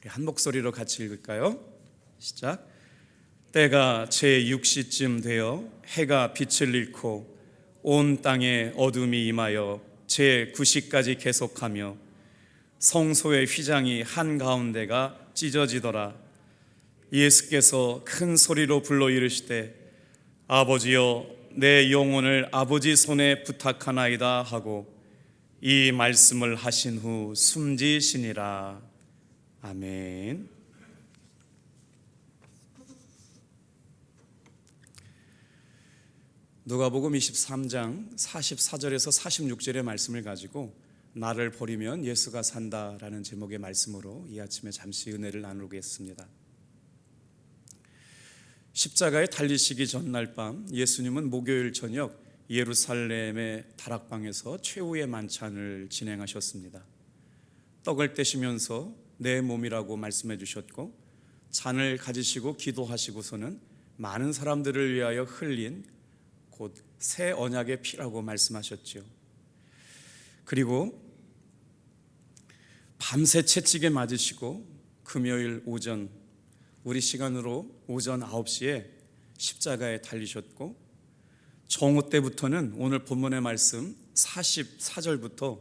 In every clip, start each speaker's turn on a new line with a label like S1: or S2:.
S1: 한 목소리로 같이 읽을까요? 시작. 때가 제6시쯤 되어 해가 빛을 잃고 온 땅에 어둠이 임하여 제9시까지 계속하며 성소의 휘장이 한가운데가 찢어지더라. 예수께서 큰 소리로 불러 이르시되 아버지여 내 영혼을 아버지 손에 부탁하나이다 하고 이 말씀을 하신 후 숨지시니라. 아멘. 누가복음 23장 44절에서 46절의 말씀을 가지고 나를 버리면 예수가 산다라는 제목의 말씀으로 이 아침에 잠시 은혜를 나누겠습니다. 십자가에 달리시기 전날 밤 예수님은 목요일 저녁 예루살렘의 다락방에서 최후의 만찬을 진행하셨습니다. 떡을 떼시면서 내 몸이라고 말씀해 주셨고 잔을 가지시고 기도하시고서는 많은 사람들을 위하여 흘린 곧 새 언약의 피라고 말씀하셨죠. 그리고 밤새 채찍에 맞으시고 금요일 오전 우리 시간으로 오전 9시에 십자가에 달리셨고 정오 때부터는 오늘 본문의 말씀 44절부터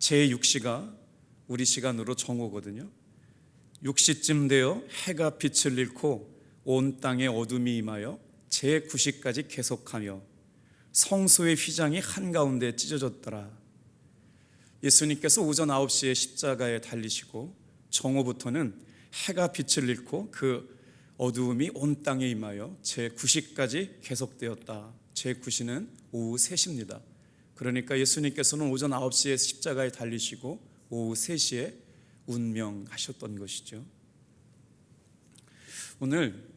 S1: 제6시가 우리 시간으로 정오거든요. 6시쯤 되어 해가 빛을 잃고 온 땅에 어둠이 임하여 제9시까지 계속하며 성소의 휘장이 한가운데 찢어졌더라. 예수님께서 오전 9시에 십자가에 달리시고 정오부터는 해가 빛을 잃고 그 어두움이 온 땅에 임하여 제9시까지 계속되었다. 제9시는 오후 3시입니다. 그러니까 예수님께서는 오전 9시에 십자가에 달리시고 오후 3시에 운명하셨던 것이죠. 오늘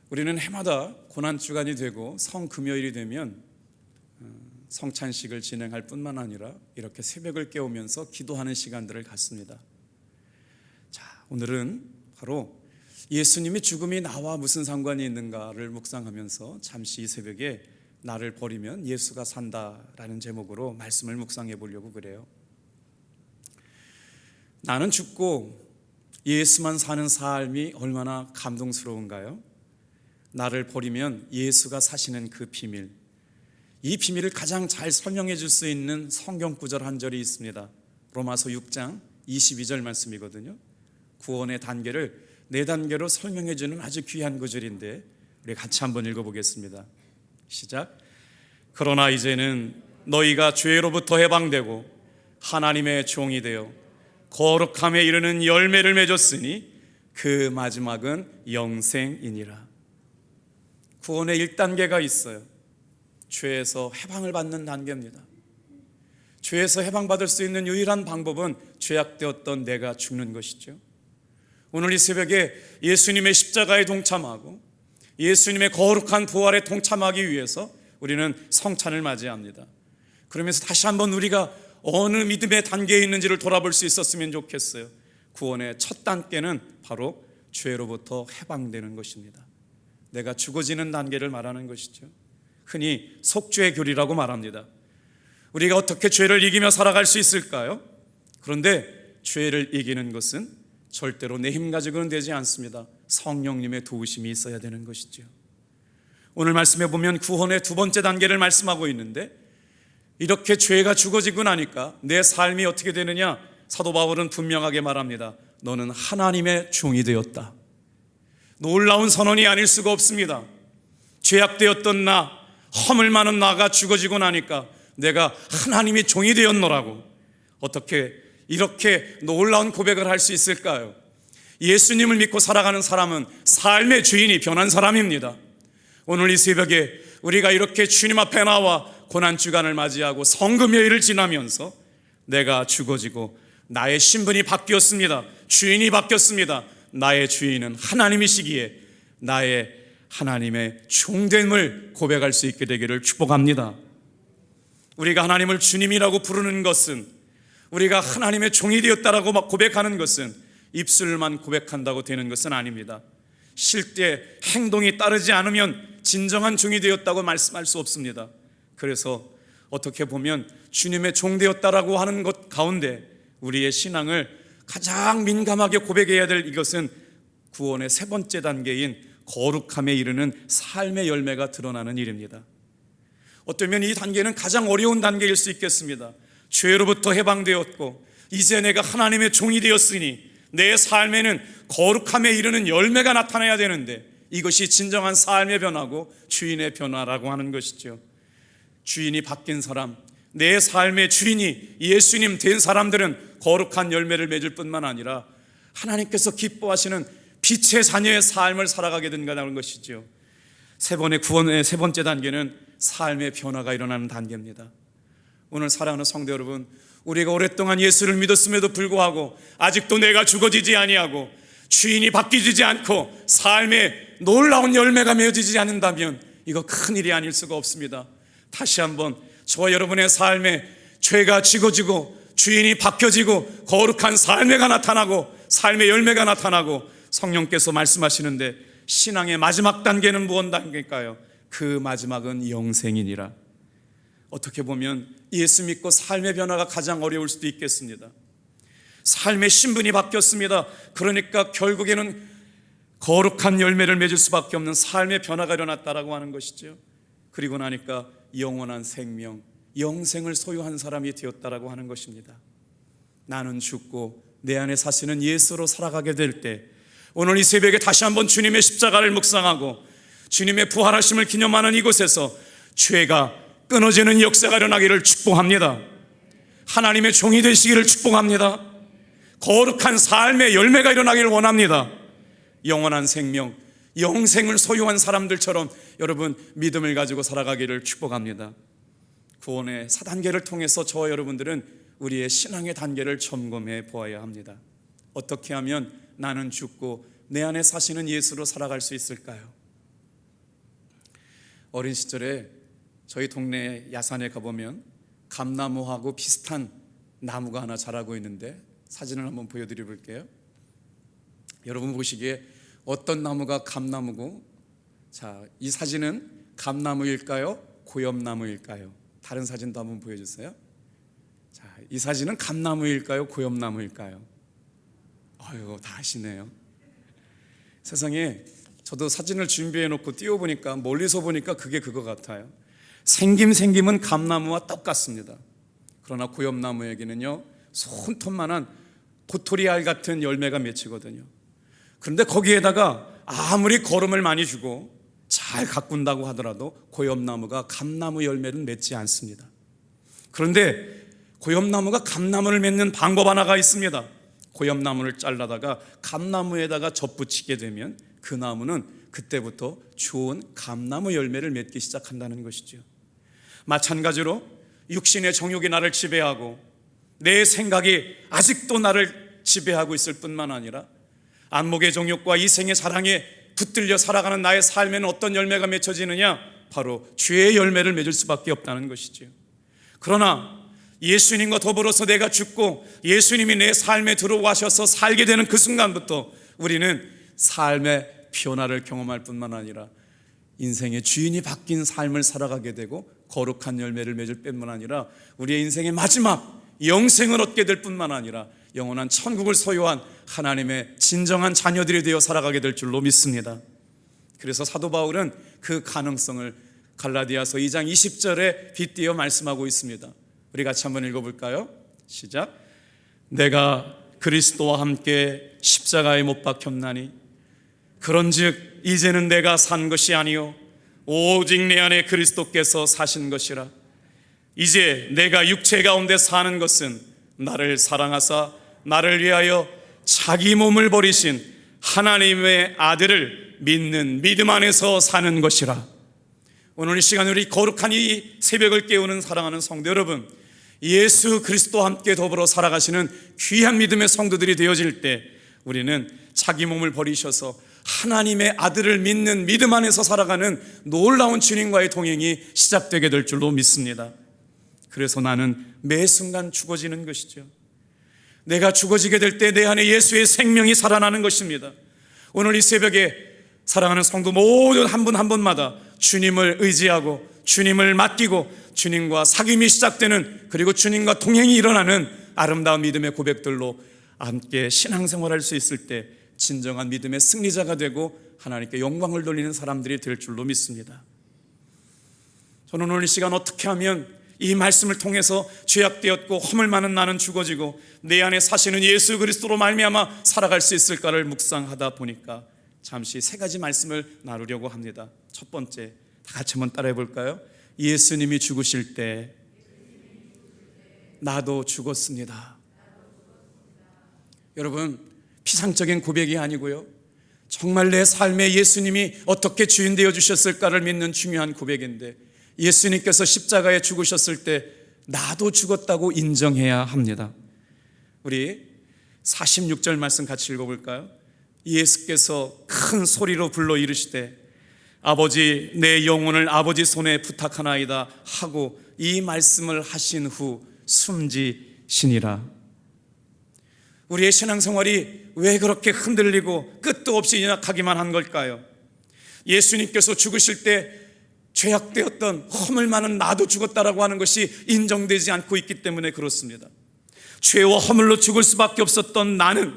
S1: 우리는 해마다 고난주간이 되고 성금요일이 되면 성찬식을 진행할 뿐만 아니라 이렇게 새벽을 깨우면서 기도하는 시간들을 갖습니다. 자, 오늘은 바로 예수님의 죽음이 나와 무슨 상관이 있는가를 묵상하면서 잠시 이 새벽에 나를 버리면 예수가 산다라는 제목으로 말씀을 묵상해 보려고 그래요. 나는 죽고 예수만 사는 삶이 얼마나 감동스러운가요? 나를 버리면 예수가 사시는 그 비밀, 이 비밀을 가장 잘 설명해 줄 수 있는 성경 구절 한 절이 있습니다. 로마서 6장 22절 말씀이거든요. 구원의 단계를 4단계로 설명해 주는 아주 귀한 구절인데 우리 같이 한번 읽어보겠습니다. 시작. 그러나 이제는 너희가 죄로부터 해방되고 하나님의 종이 되어 거룩함에 이르는 열매를 맺었으니 그 마지막은 영생이니라. 구원의 1단계가 있어요. 죄에서 해방을 받는 단계입니다. 죄에서 해방받을 수 있는 유일한 방법은 죄악되었던 내가 죽는 것이죠. 오늘 이 새벽에 예수님의 십자가에 동참하고 예수님의 거룩한 부활에 동참하기 위해서 우리는 성찬을 맞이합니다. 그러면서 다시 한번 우리가 어느 믿음의 단계에 있는지를 돌아볼 수 있었으면 좋겠어요. 구원의 첫 단계는 바로 죄로부터 해방되는 것입니다. 내가 죽어지는 단계를 말하는 것이죠. 흔히 속죄의 교리라고 말합니다. 우리가 어떻게 죄를 이기며 살아갈 수 있을까요? 그런데 죄를 이기는 것은 절대로 내 힘 가지고는 되지 않습니다. 성령님의 도우심이 있어야 되는 것이죠. 오늘 말씀해 보면 구원의 2번째 단계를 말씀하고 있는데 이렇게 죄가 죽어지고 나니까 내 삶이 어떻게 되느냐? 사도 바울은 분명하게 말합니다. 너는 하나님의 종이 되었다. 놀라운 선언이 아닐 수가 없습니다. 죄악되었던 나, 허물 많은 나가 죽어지고 나니까 내가 하나님의 종이 되었노라고. 어떻게 이렇게 놀라운 고백을 할 수 있을까요? 예수님을 믿고 살아가는 사람은 삶의 주인이 변한 사람입니다. 오늘 이 새벽에 우리가 이렇게 주님 앞에 나와 고난주간을 맞이하고 성금요일을 지나면서 내가 죽어지고 나의 신분이 바뀌었습니다. 주인이 바뀌었습니다. 나의 주인은 하나님이시기에 나의 하나님의 종됨을 고백할 수 있게 되기를 축복합니다. 우리가 하나님을 주님이라고 부르는 것은, 우리가 하나님의 종이 되었다라고 막 고백하는 것은 입술만 고백한다고 되는 것은 아닙니다. 실제 행동이 따르지 않으면 진정한 종이 되었다고 말씀할 수 없습니다. 그래서 어떻게 보면 주님의 종 되었다라고 하는 것 가운데 우리의 신앙을 가장 민감하게 고백해야 될 이것은 구원의 세 번째 단계인 거룩함에 이르는 삶의 열매가 드러나는 일입니다. 어쩌면 이 단계는 가장 어려운 단계일 수 있겠습니다. 죄로부터 해방되었고 이제 내가 하나님의 종이 되었으니 내 삶에는 거룩함에 이르는 열매가 나타나야 되는데, 이것이 진정한 삶의 변화고 주인의 변화라고 하는 것이죠. 주인이 바뀐 사람, 내 삶의 주인이 예수님 된 사람들은 거룩한 열매를 맺을 뿐만 아니라 하나님께서 기뻐하시는 빛의 자녀의 삶을 살아가게 된다는 것이죠. 구원의 세 번째 단계는 삶의 변화가 일어나는 단계입니다. 오늘 사랑하는 성도 여러분, 우리가 오랫동안 예수를 믿었음에도 불구하고 아직도 내가 죽어지지 아니하고 주인이 바뀌지 않고 삶에 놀라운 열매가 맺어지지 않는다면 이거 큰일이 아닐 수가 없습니다. 다시 한번 저와 여러분의 삶에 죄가 지워지고 주인이 바뀌어지고 거룩한 삶회가 나타나고 삶의 열매가 나타나고, 성령께서 말씀하시는데 신앙의 마지막 단계는 무엇 단계일까요? 그 마지막은 영생이니라. 어떻게 보면 예수 믿고 삶의 변화가 가장 어려울 수도 있겠습니다. 삶의 신분이 바뀌었습니다. 그러니까 결국에는 거룩한 열매를 맺을 수밖에 없는 삶의 변화가 일어났다라고 하는 것이죠. 그리고 나니까 영원한 생명, 영생을 소유한 사람이 되었다라고 하는 것입니다. 나는 죽고 내 안에 사시는 예수로 살아가게 될 때, 오늘 이 새벽에 다시 한번 주님의 십자가를 묵상하고 주님의 부활하심을 기념하는 이곳에서 죄가 끊어지는 역사가 일어나기를 축복합니다. 하나님의 종이 되시기를 축복합니다. 거룩한 삶의 열매가 일어나기를 원합니다. 영원한 생명, 영생을 소유한 사람들처럼 여러분 믿음을 가지고 살아가기를 축복합니다. 구원의 4단계를 통해서 저와 여러분들은 우리의 신앙의 단계를 점검해 보아야 합니다. 어떻게 하면 나는 죽고 내 안에 사시는 예수로 살아갈 수 있을까요? 어린 시절에 저희 동네 야산에 가보면 감나무하고 비슷한 나무가 하나 자라고 있는데 사진을 한번 보여드려 볼게요. 여러분 보시기에 어떤 나무가 감나무고, 자, 이 사진은 감나무일까요? 고엽나무일까요? 다른 사진도 한번 보여주세요. 자, 이 사진은 감나무일까요? 고엽나무일까요? 아유, 다 아시네요. 세상에 저도 사진을 준비해 놓고 띄워보니까 멀리서 보니까 그게 그거 같아요. 생김은 감나무와 똑같습니다. 그러나 고엽나무에게는요 손톱만한 도토리알 같은 열매가 맺히거든요. 그런데 거기에다가 아무리 거름을 많이 주고 잘 가꾼다고 하더라도 고엽나무가 감나무 열매는 맺지 않습니다. 그런데 고엽나무가 감나무를 맺는 방법 하나가 있습니다. 고엽나무를 잘라다가 감나무에다가 접붙이게 되면 그 나무는 그때부터 좋은 감나무 열매를 맺기 시작한다는 것이죠. 마찬가지로 육신의 정욕이 나를 지배하고 내 생각이 아직도 나를 지배하고 있을 뿐만 아니라 안목의 정욕과 이생의 사랑에 붙들려 살아가는 나의 삶에는 어떤 열매가 맺혀지느냐? 바로 죄의 열매를 맺을 수밖에 없다는 것이죠. 그러나 예수님과 더불어서 내가 죽고 예수님이 내 삶에 들어와셔서 살게 되는 그 순간부터 우리는 삶의 변화를 경험할 뿐만 아니라 인생의 주인이 바뀐 삶을 살아가게 되고 거룩한 열매를 맺을 뿐만 아니라 우리의 인생의 마지막 영생을 얻게 될 뿐만 아니라 영원한 천국을 소유한 하나님의 진정한 자녀들이 되어 살아가게 될 줄로 믿습니다. 그래서 사도 바울은 그 가능성을 갈라디아서 2장 20절에 빗대어 말씀하고 있습니다. 우리 같이 한번 읽어볼까요? 시작. 내가 그리스도와 함께 십자가에 못 박혔나니 그런즉 이제는 내가 산 것이 아니요 오직 내 안에 그리스도께서 사신 것이라. 이제 내가 육체 가운데 사는 것은 나를 사랑하사 나를 위하여 자기 몸을 버리신 하나님의 아들을 믿는 믿음 안에서 사는 것이라. 오늘 이 시간 우리 거룩한 이 새벽을 깨우는 사랑하는 성도 여러분, 예수 그리스도와 함께 더불어 살아가시는 귀한 믿음의 성도들이 되어질 때 우리는 자기 몸을 버리셔서 하나님의 아들을 믿는 믿음 안에서 살아가는 놀라운 주님과의 동행이 시작되게 될 줄로 믿습니다. 그래서 나는 매 순간 죽어지는 것이죠. 내가 죽어지게 될 때 내 안에 예수의 생명이 살아나는 것입니다. 오늘 이 새벽에 사랑하는 성도 모두 한 분 한 분마다 주님을 의지하고 주님을 맡기고 주님과 사귐이 시작되는, 그리고 주님과 동행이 일어나는 아름다운 믿음의 고백들로 함께 신앙생활할 수 있을 때 진정한 믿음의 승리자가 되고 하나님께 영광을 돌리는 사람들이 될 줄로 믿습니다. 저는 오늘 이 시간 어떻게 하면 이 말씀을 통해서 죄악되었고 허물 많은 나는 죽어지고 내 안에 사시는 예수 그리스도로 말미암아 살아갈 수 있을까를 묵상하다 보니까 잠시 세 가지 말씀을 나누려고 합니다. 첫 번째, 다 같이 한번 따라해 볼까요? 예수님이 죽으실 때 나도 죽었습니다. 여러분, 피상적인 고백이 아니고요, 정말 내 삶에 예수님이 어떻게 주인 되어 주셨을까를 믿는 중요한 고백인데, 예수님께서 십자가에 죽으셨을 때 나도 죽었다고 인정해야 합니다. 우리 46절 말씀 같이 읽어볼까요? 예수께서 큰 소리로 불러 이르시되 아버지, 내 영혼을 아버지 손에 부탁하나이다 하고 이 말씀을 하신 후 숨지시니라. 우리의 신앙생활이 왜 그렇게 흔들리고 끝도 없이 연약하기만 한 걸까요? 예수님께서 죽으실 때 죄악되었던 허물 많은 나도 죽었다라고 하는 것이 인정되지 않고 있기 때문에 그렇습니다. 죄와 허물로 죽을 수밖에 없었던 나는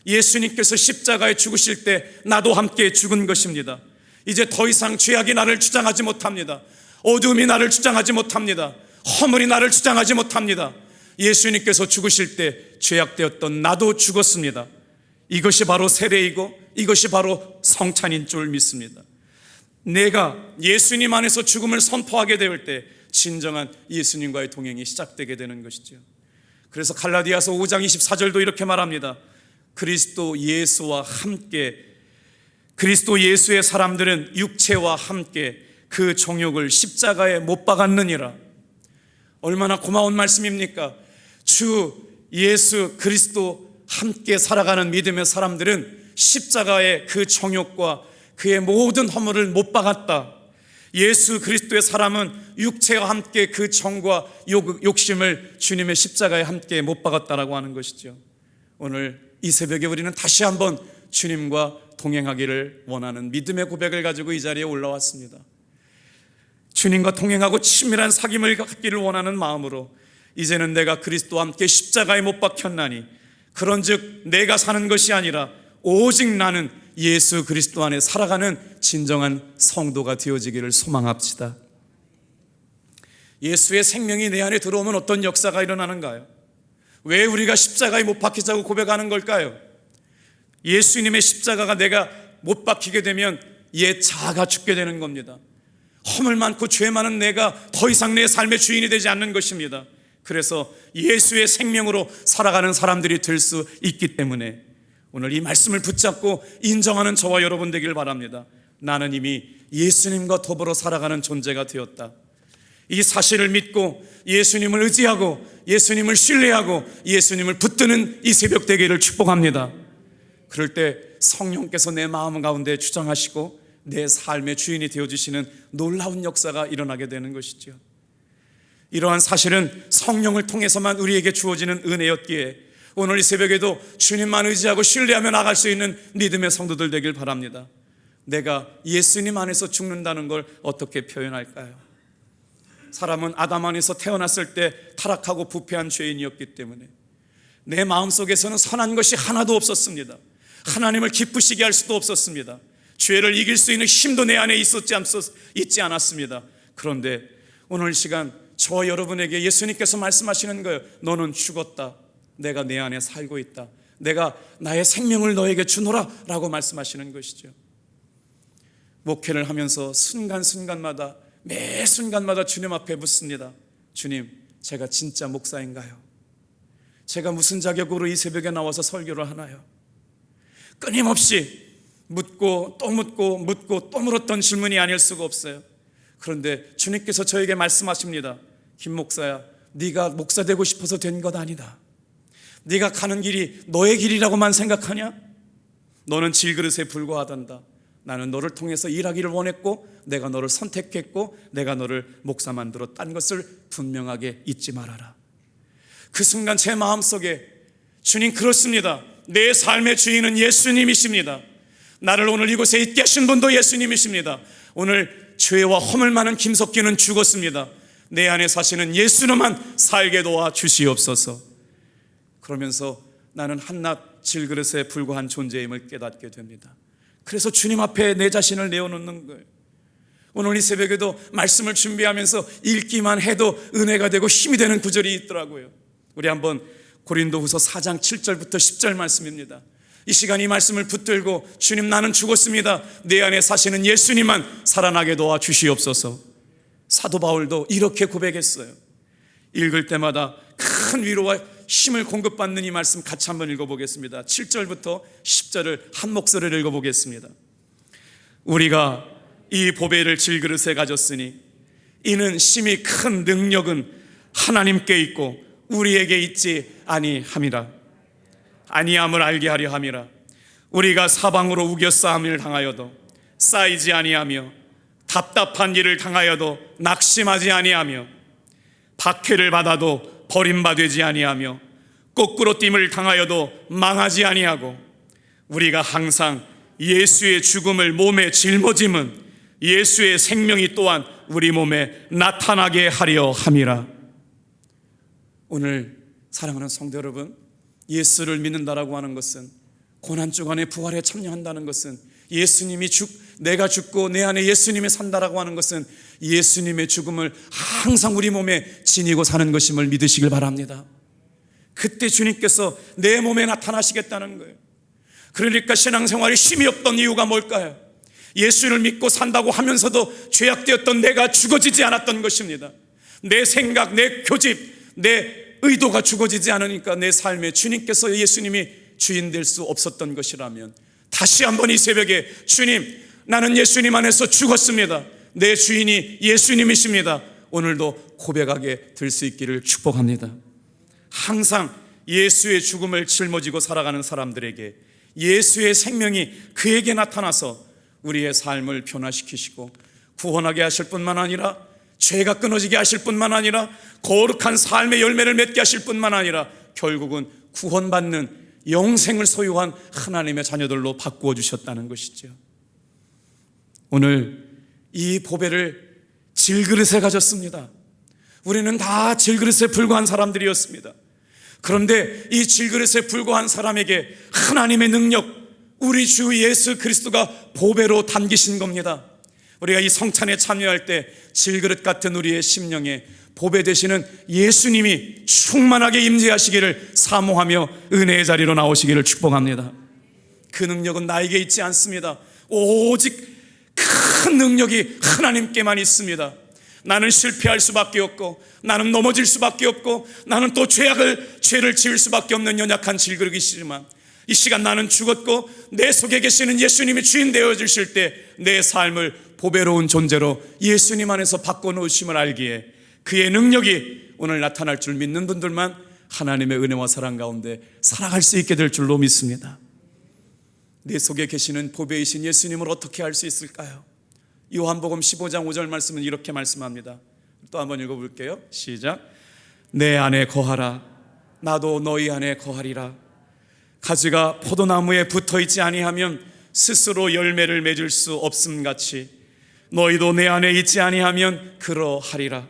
S1: 예수님께서 십자가에 죽으실 때 나도 함께 죽은 것입니다. 이제 더 이상 죄악이 나를 주장하지 못합니다. 어둠이 나를 주장하지 못합니다. 허물이 나를 주장하지 못합니다. 예수님께서 죽으실 때 죄악되었던 나도 죽었습니다. 이것이 바로 세례이고 이것이 바로 성찬인 줄 믿습니다. 내가 예수님 안에서 죽음을 선포하게 될 때 진정한 예수님과의 동행이 시작되게 되는 것이죠. 그래서 갈라디아서 5장 24절도 이렇게 말합니다. 그리스도 예수와 함께, 그리스도 예수의 사람들은 육체와 함께 그 정욕을 십자가에 못 박았느니라. 얼마나 고마운 말씀입니까? 주 예수 그리스도 함께 살아가는 믿음의 사람들은 십자가에 그 정욕과 그의 모든 허물을 못 박았다. 예수 그리스도의 사람은 육체와 함께 그 정과 욕심을 주님의 십자가에 함께 못 박았다라고 하는 것이죠. 오늘 이 새벽에 우리는 다시 한번 주님과 동행하기를 원하는 믿음의 고백을 가지고 이 자리에 올라왔습니다. 주님과 동행하고 친밀한 사귐을 갖기를 원하는 마음으로 이제는 내가 그리스도와 함께 십자가에 못 박혔나니 그런즉 내가 사는 것이 아니라 오직 나는 예수 그리스도 안에 살아가는 진정한 성도가 되어지기를 소망합시다. 예수의 생명이 내 안에 들어오면 어떤 역사가 일어나는가요? 왜 우리가 십자가에 못 박히자고 고백하는 걸까요? 예수님의 십자가가 내가 못 박히게 되면 옛 자아가 죽게 되는 겁니다. 허물 많고 죄 많은 내가 더 이상 내 삶의 주인이 되지 않는 것입니다. 그래서 예수의 생명으로 살아가는 사람들이 될 수 있기 때문에 오늘 이 말씀을 붙잡고 인정하는 저와 여러분 되길 바랍니다. 나는 이미 예수님과 더불어 살아가는 존재가 되었다. 이 사실을 믿고 예수님을 의지하고 예수님을 신뢰하고 예수님을 붙드는 이 새벽 되기를 축복합니다. 그럴 때 성령께서 내 마음 가운데 주장하시고 내 삶의 주인이 되어주시는 놀라운 역사가 일어나게 되는 것이죠. 이러한 사실은 성령을 통해서만 우리에게 주어지는 은혜였기에 오늘 이 새벽에도 주님만 의지하고 신뢰하며 나갈 수 있는 믿음의 성도들 되길 바랍니다. 내가 예수님 안에서 죽는다는 걸 어떻게 표현할까요? 사람은 아담 안에서 태어났을 때 타락하고 부패한 죄인이었기 때문에 내 마음속에서는 선한 것이 하나도 없었습니다. 하나님을 기쁘시게 할 수도 없었습니다. 죄를 이길 수 있는 힘도 내 안에 있지 않았습니다. 그런데 오늘 시간 저와 여러분에게 예수님께서 말씀하시는 거예요. 너는 죽었다. 내가 내 안에 살고 있다. 내가 나의 생명을 너에게 주노라 라고 말씀하시는 것이죠. 목회를 하면서 순간순간마다 매 순간마다 주님 앞에 묻습니다. 주님, 제가 진짜 목사인가요? 제가 무슨 자격으로 이 새벽에 나와서 설교를 하나요? 끊임없이 묻고 또 묻고 묻고 또 물었던 질문이 아닐 수가 없어요. 그런데 주님께서 저에게 말씀하십니다. 김 목사야, 네가 목사 되고 싶어서 된 것 아니다. 네가 가는 길이 너의 길이라고만 생각하냐? 너는 질그릇에 불과하단다. 나는 너를 통해서 일하기를 원했고 내가 너를 선택했고 내가 너를 목사 만들었다는 것을 분명하게 잊지 말아라. 그 순간 제 마음속에 주님, 그렇습니다. 내 삶의 주인은 예수님이십니다. 나를 오늘 이곳에 있게 하신 분도 예수님이십니다. 오늘 죄와 허물 많은 김석기는 죽었습니다. 내 안에 사시는 예수님만 살게 도와 주시옵소서. 그러면서 나는 한낱 질그릇에 불과한 존재임을 깨닫게 됩니다. 그래서 주님 앞에 내 자신을 내어놓는 거예요. 오늘 이 새벽에도 말씀을 준비하면서 읽기만 해도 은혜가 되고 힘이 되는 구절이 있더라고요. 우리 한번 고린도후서 4장 7절부터 10절 말씀입니다. 이 시간 이 말씀을 붙들고 주님, 나는 죽었습니다. 내 안에 사시는 예수님만 살아나게 도와 주시옵소서. 사도 바울도 이렇게 고백했어요. 읽을 때마다 큰 위로와 힘을 공급받는 이 말씀 같이 한번 읽어보겠습니다. 7절부터 10절을 한 목소리를 읽어보겠습니다. 우리가 이 보배를 질그릇에 가졌으니 이는 심히 큰 능력은 하나님께 있고 우리에게 있지 아니함이라. 아니함을 알게 하려 함이라. 우리가 사방으로 우겨싸움을 당하여도 쌓이지 아니하며 답답한 일을 당하여도 낙심하지 아니하며 박해를 받아도 버림받지 아니하며 거꾸로 됨을 당하여도 망하지 아니하고 우리가 항상 예수의 죽음을 몸에 짊어짐은 예수의 생명이 또한 우리 몸에 나타나게 하려 함이라. 오늘 사랑하는 성도 여러분, 예수를 믿는다라고 하는 것은, 고난 주간에 부활에 참여한다는 것은, 예수님이 내가 죽고 내 안에 예수님이 산다라고 하는 것은 예수님의 죽음을 항상 우리 몸에 지니고 사는 것임을 믿으시길 바랍니다. 그때 주님께서 내 몸에 나타나시겠다는 거예요. 그러니까 신앙생활에 힘이 없던 이유가 뭘까요? 예수를 믿고 산다고 하면서도 죄악되었던 내가 죽어지지 않았던 것입니다. 내 생각, 내 교집, 내 의도가 죽어지지 않으니까 내 삶에 주님께서 예수님이 주인 될 수 없었던 것이라면, 다시 한번 이 새벽에 주님, 나는 예수님 안에서 죽었습니다. 내 주인이 예수님이십니다. 오늘도 고백하게 될 수 있기를 축복합니다. 항상 예수의 죽음을 짊어지고 살아가는 사람들에게 예수의 생명이 그에게 나타나서 우리의 삶을 변화시키시고 구원하게 하실 뿐만 아니라 죄가 끊어지게 하실 뿐만 아니라 거룩한 삶의 열매를 맺게 하실 뿐만 아니라 결국은 구원받는 영생을 소유한 하나님의 자녀들로 바꾸어 주셨다는 것이죠. 오늘 이 보배를 질그릇에 가졌습니다. 우리는 다 질그릇에 불과한 사람들이었습니다. 그런데 이 질그릇에 불과한 사람에게 하나님의 능력, 우리 주 예수 그리스도가 보배로 담기신 겁니다. 우리가 이 성찬에 참여할 때 질그릇 같은 우리의 심령에 보배 되시는 예수님이 충만하게 임재하시기를 사모하며 은혜의 자리로 나오시기를 축복합니다. 그 능력은 나에게 있지 않습니다. 오직 큰 능력이 하나님께만 있습니다. 나는 실패할 수밖에 없고, 나는 넘어질 수밖에 없고, 나는 또 죄를 지을 수밖에 없는 연약한 질그릇이지만, 이 시간 나는 죽었고 내 속에 계시는 예수님이 주인 되어 주실 때 내 삶을 보배로운 존재로 예수님 안에서 바꿔놓으심을 알기에 그의 능력이 오늘 나타날 줄 믿는 분들만 하나님의 은혜와 사랑 가운데 살아갈 수 있게 될 줄로 믿습니다. 내 속에 계시는 보배이신 예수님을 어떻게 알 수 있을까요? 요한복음 15장 5절 말씀은 이렇게 말씀합니다. 또 한번 읽어볼게요. 시작. 내 안에 거하라. 나도 너희 안에 거하리라. 가지가 포도나무에 붙어있지 아니하면 스스로 열매를 맺을 수 없음같이 너희도 내 안에 있지 아니하면 그러하리라.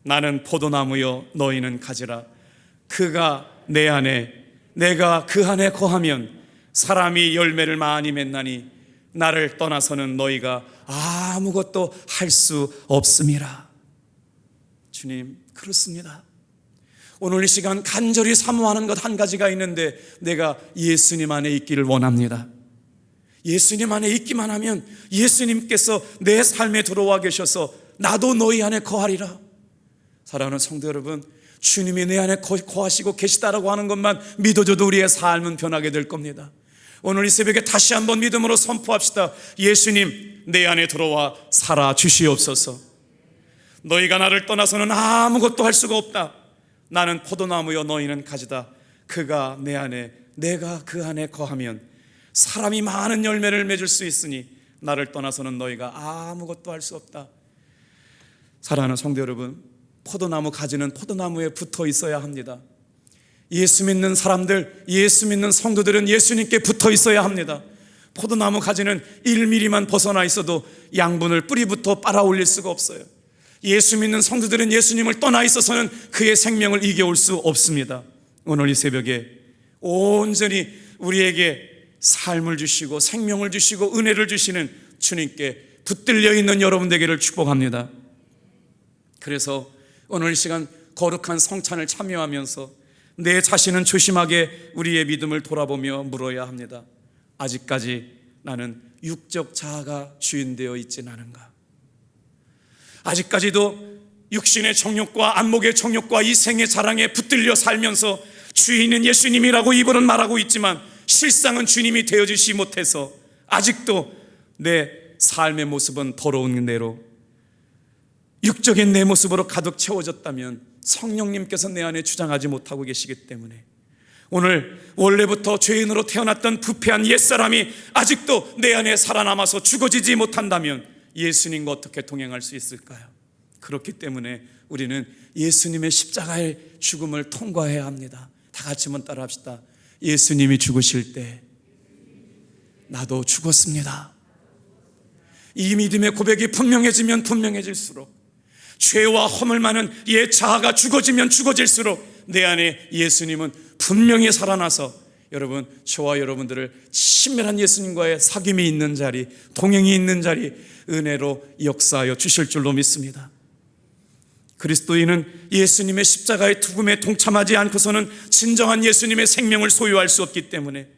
S1: 나는 포도나무요 너희는 가지라. 그가 내 안에 내가 그 안에 거하면 사람이 열매를 많이 맺나니 나를 떠나서는 너희가 아무것도 할 수 없음이라. 주님, 그렇습니다. 오늘 이 시간 간절히 사모하는 것 한 가지가 있는데 내가 예수님 안에 있기를 원합니다. 예수님 안에 있기만 하면 예수님께서 내 삶에 들어와 계셔서 나도 너희 안에 거하리라. 사랑하는 성도 여러분, 주님이 내 안에 거하시고 계시다라고 하는 것만 믿어줘도 우리의 삶은 변하게 될 겁니다. 오늘 이 새벽에 다시 한번 믿음으로 선포합시다. 예수님, 내 안에 들어와 살아 주시옵소서. 너희가 나를 떠나서는 아무것도 할 수가 없다. 나는 포도나무여 너희는 가지다. 그가 내 안에 내가 그 안에 거하면 사람이 많은 열매를 맺을 수 있으니 나를 떠나서는 너희가 아무것도 할 수 없다. 사랑하는 성도 여러분, 포도나무 가지는 포도나무에 붙어 있어야 합니다. 예수 믿는 사람들, 예수 믿는 성도들은 예수님께 붙어 있어야 합니다. 포도나무 가지는 1mm만 벗어나 있어도 양분을 뿌리부터 빨아올릴 수가 없어요. 예수 믿는 성도들은 예수님을 떠나 있어서는 그의 생명을 이겨올 수 없습니다. 오늘 이 새벽에 온전히 우리에게 삶을 주시고 생명을 주시고 은혜를 주시는 주님께 붙들려 있는 여러분 되기를 축복합니다. 그래서 오늘 이 시간 거룩한 성찬을 참여하면서 내 자신은 조심하게 우리의 믿음을 돌아보며 물어야 합니다. 아직까지 나는 육적 자아가 주인되어 있진 않은가? 아직까지도 육신의 정욕과 안목의 정욕과 이생의 자랑에 붙들려 살면서 주인은 예수님이라고 입으로는 말하고 있지만 실상은 주님이 되어주시 못해서 아직도 내 삶의 모습은 더러운 대로 육적인 내 모습으로 가득 채워졌다면 성령님께서 내 안에 주장하지 못하고 계시기 때문에 오늘 원래부터 죄인으로 태어났던 부패한 옛사람이 아직도 내 안에 살아남아서 죽어지지 못한다면 예수님과 어떻게 동행할 수 있을까요? 그렇기 때문에 우리는 예수님의 십자가의 죽음을 통과해야 합니다. 다 같이 한번 따라합시다. 예수님이 죽으실 때 나도 죽었습니다. 이 믿음의 고백이 분명해지면 분명해질수록 죄와 허물 많은 옛 자아가 죽어지면 죽어질수록 내 안에 예수님은 분명히 살아나서 여러분, 저와 여러분들을 친밀한 예수님과의 사귐이 있는 자리, 동행이 있는 자리 은혜로 역사하여 주실 줄로 믿습니다. 그리스도인은 예수님의 십자가의 죽음에 동참하지 않고서는 진정한 예수님의 생명을 소유할 수 없기 때문에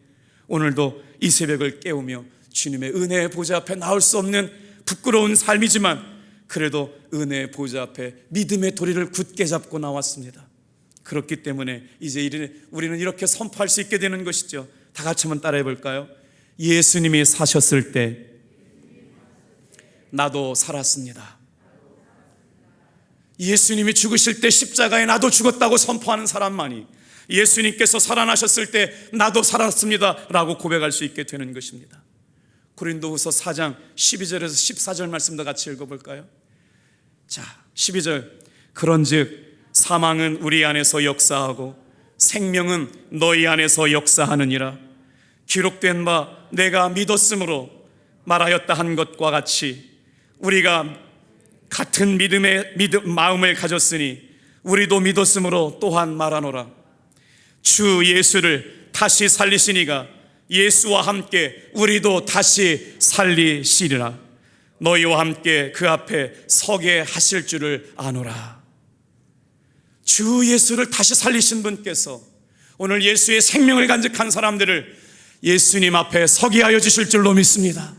S1: 오늘도 이 새벽을 깨우며 주님의 은혜의 보좌 앞에 나올 수 없는 부끄러운 삶이지만 그래도 은혜의 보좌 앞에 믿음의 도리를 굳게 잡고 나왔습니다. 그렇기 때문에 이제 우리는 이렇게 선포할 수 있게 되는 것이죠. 다 같이 한번 따라해 볼까요? 예수님이 사셨을 때 나도 살았습니다. 예수님이 죽으실 때 십자가에 나도 죽었다고 선포하는 사람만이 예수님께서 살아나셨을 때 나도 살았습니다 라고 고백할 수 있게 되는 것입니다. 고린도후서 4장 12절에서 14절 말씀도 같이 읽어볼까요? 자, 12절. 그런즉 사망은 우리 안에서 역사하고 생명은 너희 안에서 역사하느니라. 기록된 바 내가 믿었으므로 말하였다 한 것과 같이 우리가 같은 마음을 가졌으니 우리도 믿었으므로 또한 말하노라. 주 예수를 다시 살리시니가 예수와 함께 우리도 다시 살리시리라. 너희와 함께 그 앞에 서게 하실 줄을 아노라. 주 예수를 다시 살리신 분께서 오늘 예수의 생명을 간직한 사람들을 예수님 앞에 서게 하여 주실 줄로 믿습니다.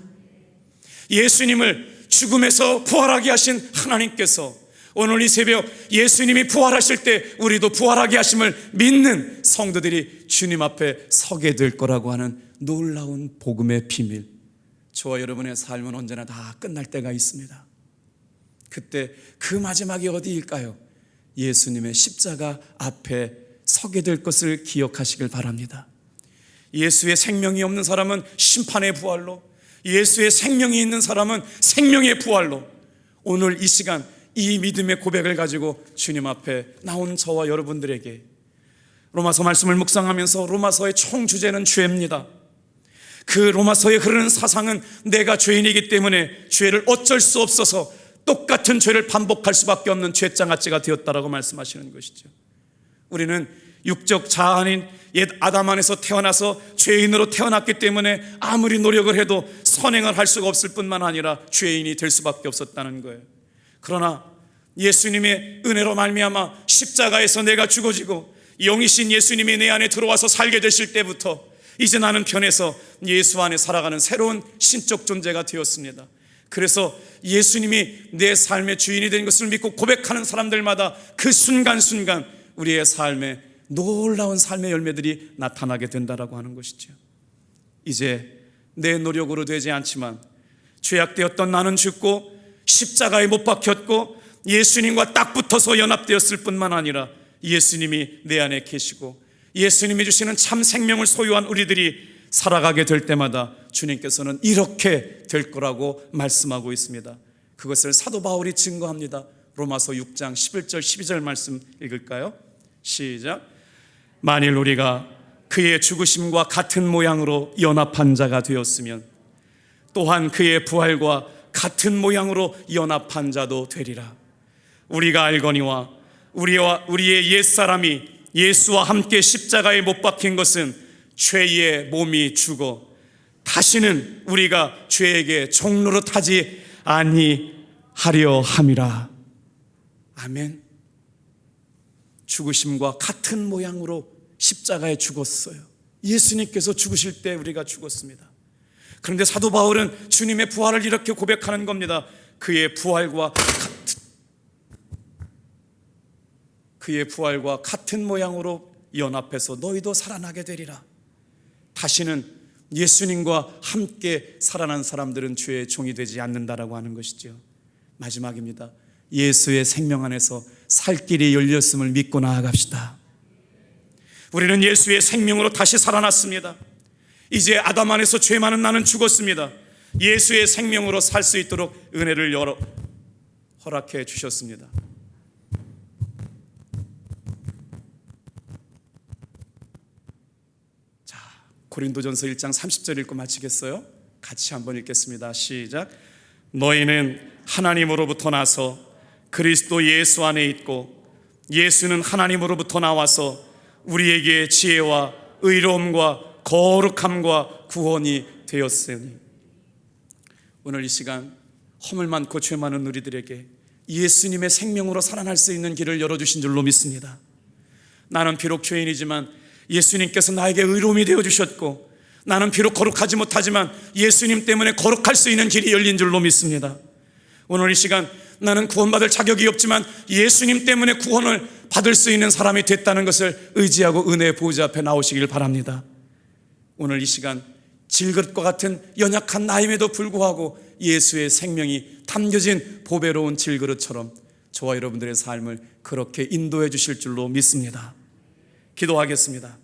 S1: 예수님을 죽음에서 부활하게 하신 하나님께서 오늘 이 새벽 예수님이 부활하실 때 우리도 부활하게 하심을 믿는 성도들이 주님 앞에 서게 될 거라고 하는 놀라운 복음의 비밀. 저와 여러분의 삶은 언제나 다 끝날 때가 있습니다. 그때 그 마지막이 어디일까요? 예수님의 십자가 앞에 서게 될 것을 기억하시길 바랍니다. 예수의 생명이 없는 사람은 심판의 부활로, 예수의 생명이 있는 사람은 생명의 부활로 오늘 이 시간 이 믿음의 고백을 가지고 주님 앞에 나온 저와 여러분들에게 로마서 말씀을 묵상하면서 로마서의 총 주제는 죄입니다. 그 로마서에 흐르는 사상은 내가 죄인이기 때문에 죄를 어쩔 수 없어서 똑같은 죄를 반복할 수밖에 없는 죄장아찌가 되었다라고 말씀하시는 것이죠. 우리는 육적 자아인 옛 아담 안에서 태어나서 죄인으로 태어났기 때문에 아무리 노력을 해도 선행을 할 수가 없을 뿐만 아니라 죄인이 될 수밖에 없었다는 거예요. 그러나 예수님의 은혜로 말미암아 십자가에서 내가 죽어지고 영이신 예수님이 내 안에 들어와서 살게 되실 때부터 이제 나는 변해서 예수 안에 살아가는 새로운 신적 존재가 되었습니다. 그래서 예수님이 내 삶의 주인이 된 것을 믿고 고백하는 사람들마다 그 순간순간 우리의 삶에 놀라운 삶의 열매들이 나타나게 된다라고 하는 것이죠. 이제 내 노력으로 되지 않지만 죄악되었던 나는 죽고 십자가에 못 박혔고 예수님과 딱 붙어서 연합되었을 뿐만 아니라 예수님이 내 안에 계시고 예수님이 주시는 참 생명을 소유한 우리들이 살아가게 될 때마다 주님께서는 이렇게 될 거라고 말씀하고 있습니다. 그것을 사도 바울이 증거합니다. 로마서 6장 11절 12절 말씀 읽을까요? 시작. 만일 우리가 그의 죽으심과 같은 모양으로 연합한 자가 되었으면 또한 그의 부활과 같은 모양으로 연합한 자도 되리라. 우리가 알거니와 우리의 옛사람이 예수와 함께 십자가에 못 박힌 것은 죄의 몸이 죽어 다시는 우리가 죄에게 종노릇하지 아니하려 함이라. 아멘. 죽으심과 같은 모양으로 십자가에 죽었어요. 예수님께서 죽으실 때 우리가 죽었습니다. 그런데 사도 바울은 주님의 부활을 이렇게 고백하는 겁니다. 그의 부활과 같은 모양으로 연합해서 너희도 살아나게 되리라. 다시는 예수님과 함께 살아난 사람들은 죄의 종이 되지 않는다라고 하는 것이죠. 마지막입니다. 예수의 생명 안에서 살 길이 열렸음을 믿고 나아갑시다. 우리는 예수의 생명으로 다시 살아났습니다. 이제 아담 안에서 죄 많은 나는 죽었습니다. 예수의 생명으로 살 수 있도록 은혜를 허락해 주셨습니다. 자, 고린도전서 1장 30절 읽고 마치겠어요? 같이 한번 읽겠습니다. 시작. 너희는 하나님으로부터 나서 그리스도 예수 안에 있고 예수는 하나님으로부터 나와서 우리에게 지혜와 의로움과 거룩함과 구원이 되었으니. 오늘 이 시간 허물 많고 죄 많은 우리들에게 예수님의 생명으로 살아날 수 있는 길을 열어주신 줄로 믿습니다. 나는 비록 죄인이지만 예수님께서 나에게 의로움이 되어주셨고, 나는 비록 거룩하지 못하지만 예수님 때문에 거룩할 수 있는 길이 열린 줄로 믿습니다. 오늘 이 시간 나는 구원받을 자격이 없지만 예수님 때문에 구원을 받을 수 있는 사람이 됐다는 것을 의지하고 은혜의 보좌 앞에 나오시길 바랍니다. 오늘 이 시간 질 것과 같은 연약한 나임에도 불구하고 예수의 생명이 담겨진 보배로운 질그릇처럼 저와 여러분들의 삶을 그렇게 인도해 주실 줄로 믿습니다. 기도하겠습니다.